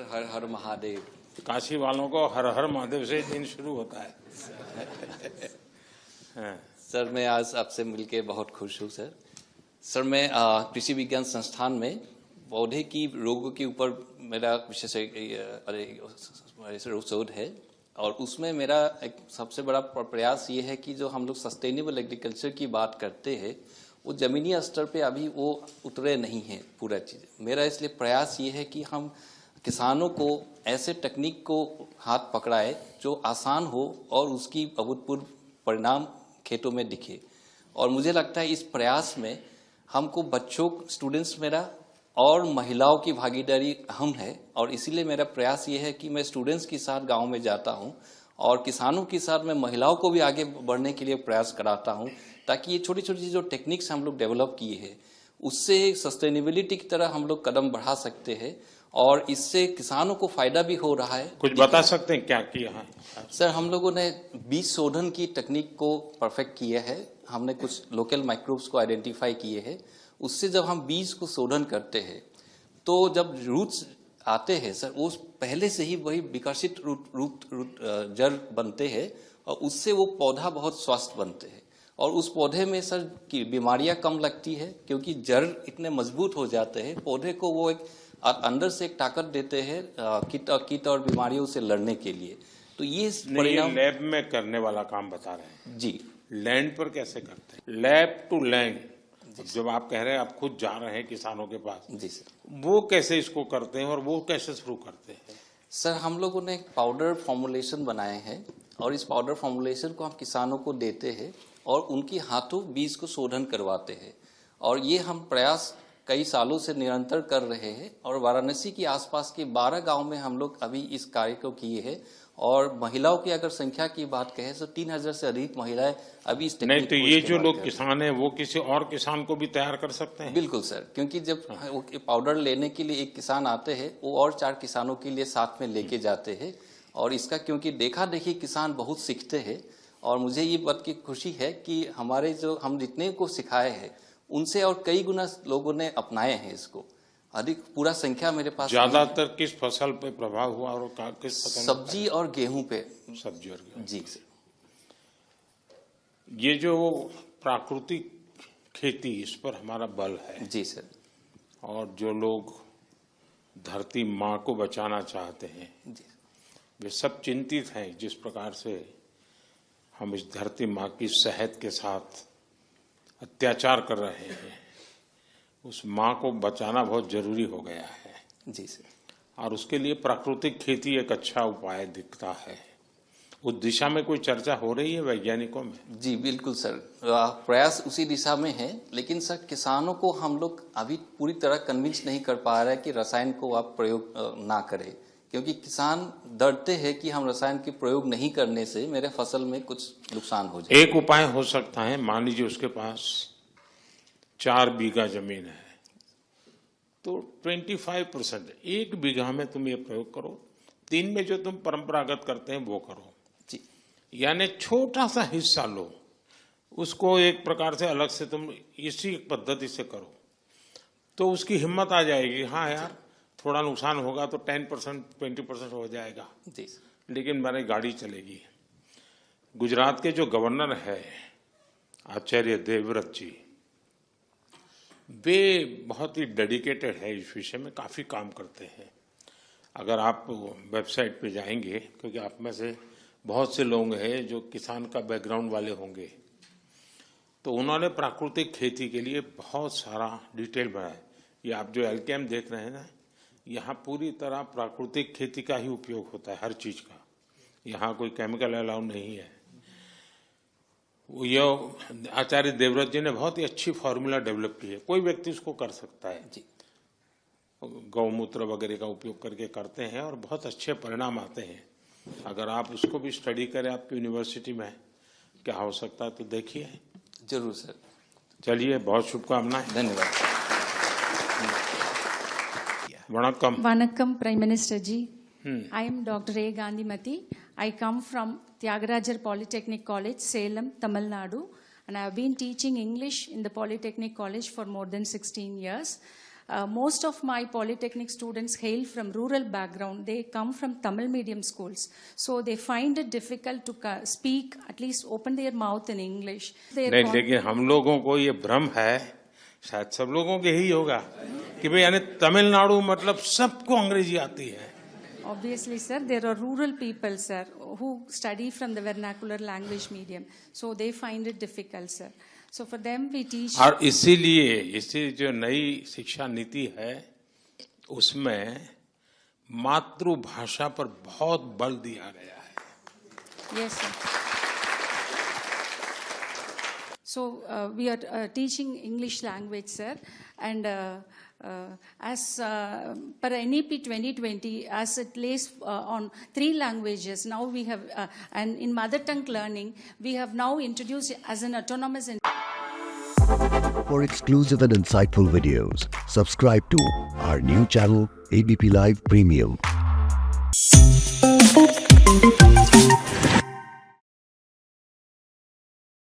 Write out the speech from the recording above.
Sir हर हर महादेव। काशी वालों को हर हर महादेव से दिन शुरू होता है। हाँ। सर मैं आज आपसे मिलके बहुत खुश हूँ सर। सर मैं कृषि विज्ञान संस्थान में पौधे की रोगों के ऊपर मेरा विशेष शोध है और उसमें मेरा एक सबसे बड़ा प्रयास ये है कि जो हम लोग सस्टेनेबल एग्रीकल्चर की बात करते हैं वो ज़मीनी स्तर पे अभी वो उतरे नहीं है पूरा चीज़। मेरा इसलिए प्रयास ये है कि हम किसानों को ऐसे टेक्निक को हाथ पकड़ाए जो आसान हो और उसकी अभूतपूर्व परिणाम खेतों में दिखे। और मुझे लगता है इस प्रयास में हमको बच्चों स्टूडेंट्स मेरा और महिलाओं की भागीदारी अहम है और इसीलिए मेरा प्रयास ये है कि मैं स्टूडेंट्स के साथ गांव में जाता हूं और किसानों के साथ मैं महिलाओं को भी आगे बढ़ने के लिए प्रयास कराता हूं ताकि ये छोटी छोटी जो टेक्निक्स हम लोग डेवलप किए हैं उससे सस्टेनेबिलिटी की तरह हम लोग कदम बढ़ा सकते हैं और इससे किसानों को फायदा भी हो रहा है। कुछ बता सकते हैं क्या किया है? सर हम लोगों ने बीज शोधन की टेक्निक को परफेक्ट किया है। हमने कुछ लोकल माइक्रोब्स को आइडेंटिफाई किए हैं। उससे जब हम बीज को शोधन करते हैं तो जब रूट्स आते हैं सर वो पहले से ही वही विकसित रूट जड़ बनते हैं और उससे वो पौधा बहुत स्वस्थ बनते हैं और उस पौधे में सर की बीमारियां कम लगती है क्योंकि जड़ इतने मजबूत हो जाते हैं पौधे को वो एक अंदर से एक ताकत देते हैं कीट और बीमारियों से लड़ने के लिए। तो ये परिणाम लैब में करने वाला काम बता रहे हैं जी। लैंड पर कैसे करते हैं? लैब टू लैंड जब आप कह रहे हैं आप खुद जा रहे हैं किसानों के पास जी सर, वो कैसे इसको करते हैं और वो कैसे शुरू करते हैं? सर हम लोगों ने एक पाउडर फॉर्मुलेशन बनाए हैं और इस पाउडर फॉर्मुलेशन को हम किसानों को देते हैं और उनके हाथों बीज को शोधन करवाते हैं और ये हम प्रयास कई सालों से निरंतर कर रहे हैं और वाराणसी के आसपास के 12 गांव में हम लोग अभी इस कार्य को किए हैं और महिलाओं की अगर संख्या की बात कहें तो 3000 से अधिक महिलाएं अभी इस नहीं तो ये जो लोग किसान हैं वो किसी और किसान को भी तैयार कर सकते हैं? बिल्कुल सर, क्योंकि जब वो पाउडर लेने के लिए एक किसान आते हैं वो और 4 किसानों के लिए साथ में लेके जाते हैं और इसका क्योंकि देखा देखी किसान बहुत सीखते हैं और मुझे ये बात की खुशी है कि हमारे जो हम जितने को सिखाए हैं उनसे और कई गुना लोगों ने अपनाए हैं इसको। अधिक पूरा संख्या मेरे पास ज्यादातर किस फसल पे प्रभाव हुआ और किस फसल? सब्जी और गेहूं पे। सब्जी और गेहूं जी सर। ये जो प्राकृतिक खेती इस पर हमारा बल है। जी सर। और जो लोग धरती माँ को बचाना चाहते हैं जी वे सब चिंतित हैं जिस प्रकार से हम इस धरती माँ की सेहत के साथ अत्याचार कर रहे हैं। उस माँ को बचाना बहुत जरूरी हो गया है। जी सर। और उसके लिए प्राकृतिक खेती एक अच्छा उपाय दिखता है। उस दिशा में कोई चर्चा हो रही है वैज्ञानिकों में? जी बिल्कुल सर, प्रयास उसी दिशा में है लेकिन सर किसानों को हम लोग अभी पूरी तरह कन्विंस नहीं कर पा रहे हैं कि रसायन को आप प्रयोग ना करें क्योंकि किसान डरते हैं कि हम रसायन के प्रयोग नहीं करने से मेरे फसल में कुछ नुकसान हो जाए। एक उपाय हो सकता है, मान लीजिए उसके पास 4 बीघा जमीन है तो 25% 1 बीघा में तुम ये प्रयोग करो, 3 में जो तुम परंपरागत करते हैं वो करो जी। यानी छोटा सा हिस्सा लो उसको एक प्रकार से अलग से तुम इसी पद्धति से करो तो उसकी हिम्मत आ जाएगी। हाँ यार थोड़ा नुकसान होगा तो 10% 20% हो जाएगा जी, लेकिन मेरी गाड़ी चलेगी। गुजरात के जो गवर्नर है आचार्य देवव्रत जी वे बहुत ही डेडिकेटेड है इस विषय में, काफी काम करते हैं। अगर आप वेबसाइट पे जाएंगे क्योंकि आप में से बहुत से लोग हैं जो किसान का बैकग्राउंड वाले होंगे तो उन्होंने प्राकृतिक खेती के लिए बहुत सारा डिटेल बनाया। ये आप जो एलकेएम देख रहे हैं ना यहाँ पूरी तरह प्राकृतिक खेती का ही उपयोग होता है हर चीज का, यहाँ कोई केमिकल अलाउ नहीं है। ये आचार्य देवव्रत जी ने बहुत ही अच्छी फॉर्मूला डेवलप की है, कोई व्यक्ति उसको कर सकता है जी। गौमूत्र वगैरह का उपयोग करके करते हैं और बहुत अच्छे परिणाम आते हैं। अगर आप उसको भी स्टडी करें आपकी यूनिवर्सिटी में क्या हो सकता है तो देखिए। जरूर सर। चलिए बहुत शुभकामनाएं। धन्यवाद। Vanakkam. Vanakkam, Prime Minister Ji. I am Dr. A. Gandhimati. I come from Tyagarajar Polytechnic College, Salem, Tamil Nadu, and I have been teaching English in the Polytechnic College for more than 16 years. most of my polytechnic students hail from rural background. They come from Tamil medium schools. So they find it difficult to speak, at least open their mouth in English. नहीं, लेकिन हम लोगों को ये भ्रम है, शायद सब लोगों के ही होगा, कि भाई यानी तमिलनाडु मतलब सबको अंग्रेजी आती है. Obviously, sir, there are rural people, sir, who study from the vernacular language medium. So they find it difficult, sir. So for them we teach. और इसीलिए जो नई शिक्षा नीति है उसमें मातृभाषा पर बहुत बल दिया गया है. Yes, sir. So we are teaching English language, sir, and as per NEP 2020, as it lays on 3 languages, now we have, and in mother tongue learning, we have now introduced as an autonomous. For exclusive and insightful videos, subscribe to our new channel, ABP Live Premium.